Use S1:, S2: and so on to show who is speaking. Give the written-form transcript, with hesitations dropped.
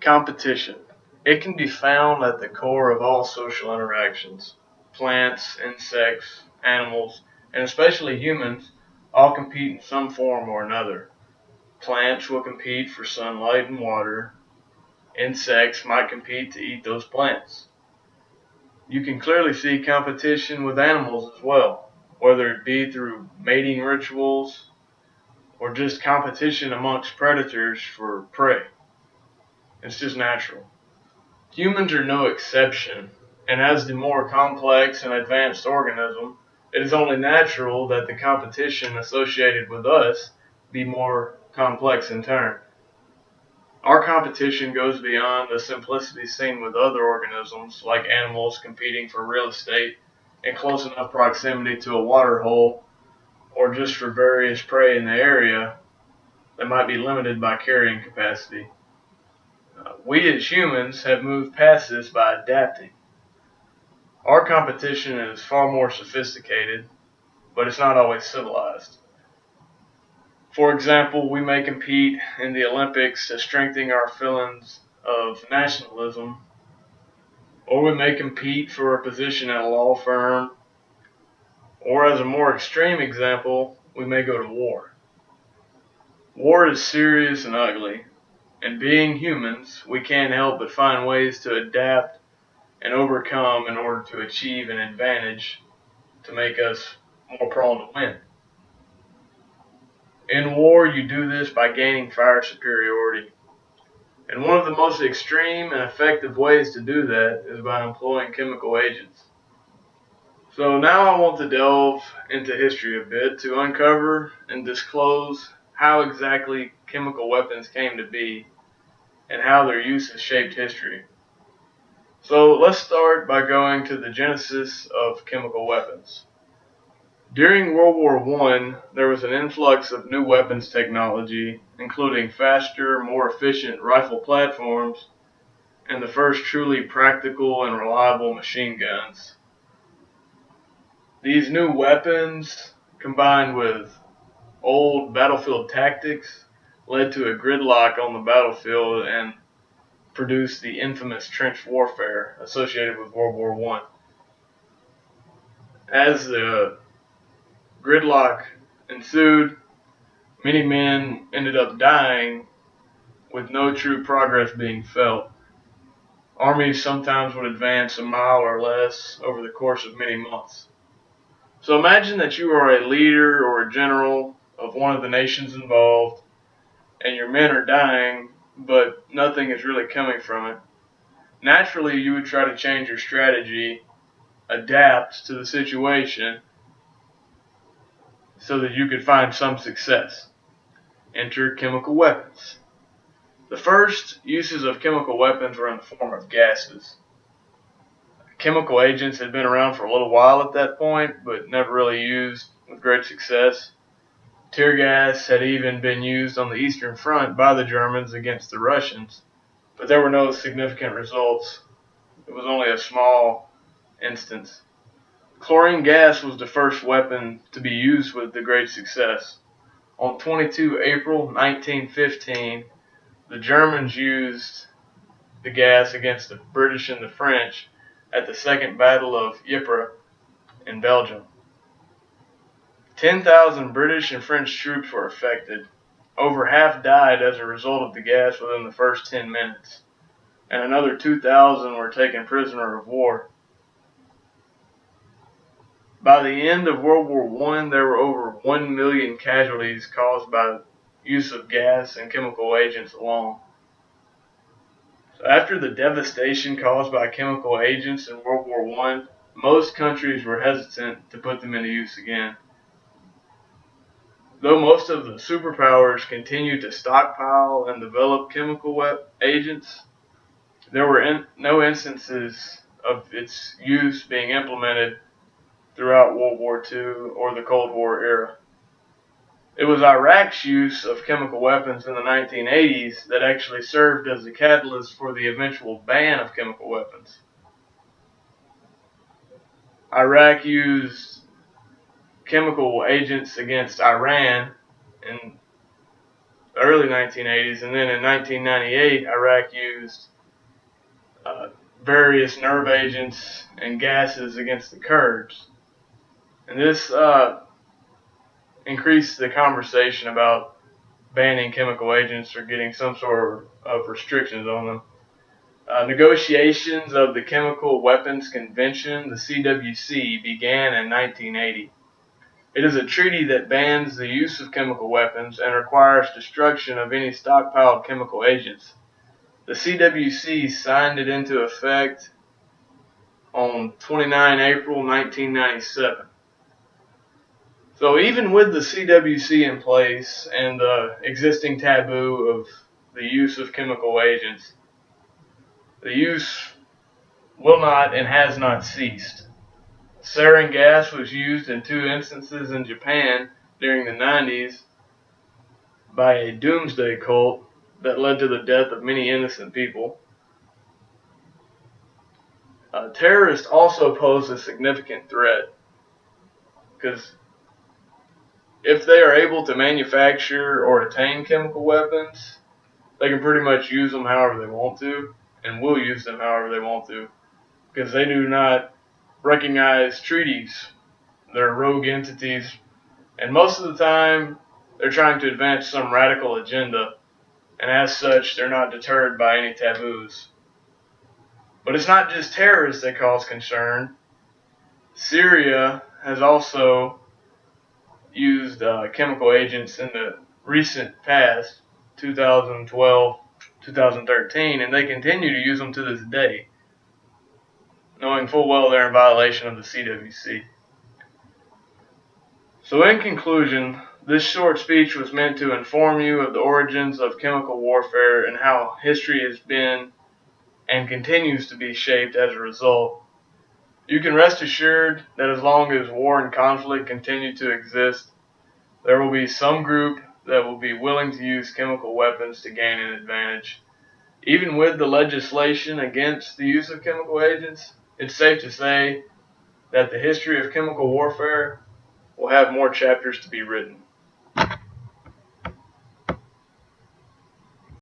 S1: Competition. It can be found at the core of all social interactions. Plants, insects, animals, and especially humans all compete in some form or another. Plants will compete for sunlight and water. Insects might compete to eat those plants. You can clearly see competition with animals as well, whether it be through mating rituals or just competition amongst predators for prey. It's just natural. Humans are no exception, and as the more complex and advanced organism, it is only natural that the competition associated with us be more complex in turn. Our competition goes beyond the simplicity seen with other organisms, like animals competing for real estate in close enough proximity to a water hole, or just for various prey in the area that might be limited by carrying capacity. We as humans have moved past this by adapting. Our competition is far more sophisticated, but it's not always civilized. For example, we may compete in the Olympics to strengthen our feelings of nationalism, or we may compete for a position at a law firm, or as a more extreme example, we may go to war. War is serious and ugly, and being humans, we can't help but find ways to adapt and overcome in order to achieve an advantage to make us more prone to win. In war, you do this by gaining fire superiority. And one of the most extreme and effective ways to do that is by employing chemical agents. So now I want to delve into history a bit to uncover and disclose how exactly chemical weapons came to be and how their use has shaped history. So let's start by going to the genesis of chemical weapons. During World War I, there was an influx of new weapons technology, including faster, more efficient rifle platforms and the first truly practical and reliable machine guns. These new weapons, combined with old battlefield tactics, led to a gridlock on the battlefield and produced the infamous trench warfare associated with World War I. As the gridlock ensued, many men ended up dying with no true progress being felt. Armies sometimes would advance a mile or less over the course of many months. So imagine that you are a leader or a general of one of the nations involved, and your men are dying, but nothing is really coming from it. Naturally, you would try to change your strategy, adapt to the situation, so that you could find some success. Enter chemical weapons. The first uses of chemical weapons were in the form of gases. Chemical agents had been around for a little while at that point, but never really used with great success. Tear gas had even been used on the Eastern Front by the Germans against the Russians, but there were no significant results. It was only a small instance. Chlorine gas was the first weapon to be used with the great success. On 22 April 1915, the Germans used the gas against the British and the French at the Second Battle of Ypres in Belgium. 10,000 British and French troops were affected. Over half died as a result of the gas within the first 10 minutes, and another 2,000 were taken prisoner of war. By the end of World War I, there were over 1 million casualties caused by use of gas and chemical agents alone. So after the devastation caused by chemical agents in World War I, most countries were hesitant to put them into use again. Though most of the superpowers continued to stockpile and develop chemical agents, there were no instances of its use being implemented throughout World War II or the Cold War era. It was Iraq's use of chemical weapons in the 1980s that actually served as the catalyst for the eventual ban of chemical weapons. Iraq used chemical agents against Iran, and the early 1980s, and then in 1998, Iraq used uh, various nerve agents and gases against the Kurds. And this increased the conversation about banning chemical agents or getting some sort of restrictions on them. Negotiations of the Chemical Weapons Convention, the CWC, began in 1980. It is a treaty that bans the use of chemical weapons and requires destruction of any stockpiled chemical agents. The CWC signed it into effect on 29 April 1997. So even with the CWC in place and the existing taboo of the use of chemical agents, the use will not and has not ceased. Sarin gas was used in 2 instances in Japan during the 90s by a doomsday cult that led to the death of many innocent people. Terrorists also pose a significant threat because if they are able to manufacture or attain chemical weapons, they can pretty much use them however they want to and will use them however they want to because they do not recognize treaties. They're rogue entities, and most of the time they're trying to advance some radical agenda, and as such they're not deterred by any taboos. But it's not just terrorists that cause concern. Syria has also used chemical agents in the recent past, 2012, 2013, and they continue to use them to this day, knowing full well they're in violation of the CWC. So in conclusion, this short speech was meant to inform you of the origins of chemical warfare and how history has been and continues to be shaped as a result. You can rest assured that as long as war and conflict continue to exist, there will be some group that will be willing to use chemical weapons to gain an advantage. Even with the legislation against the use of chemical agents, it's safe to say that the history of chemical warfare will have more chapters to be written.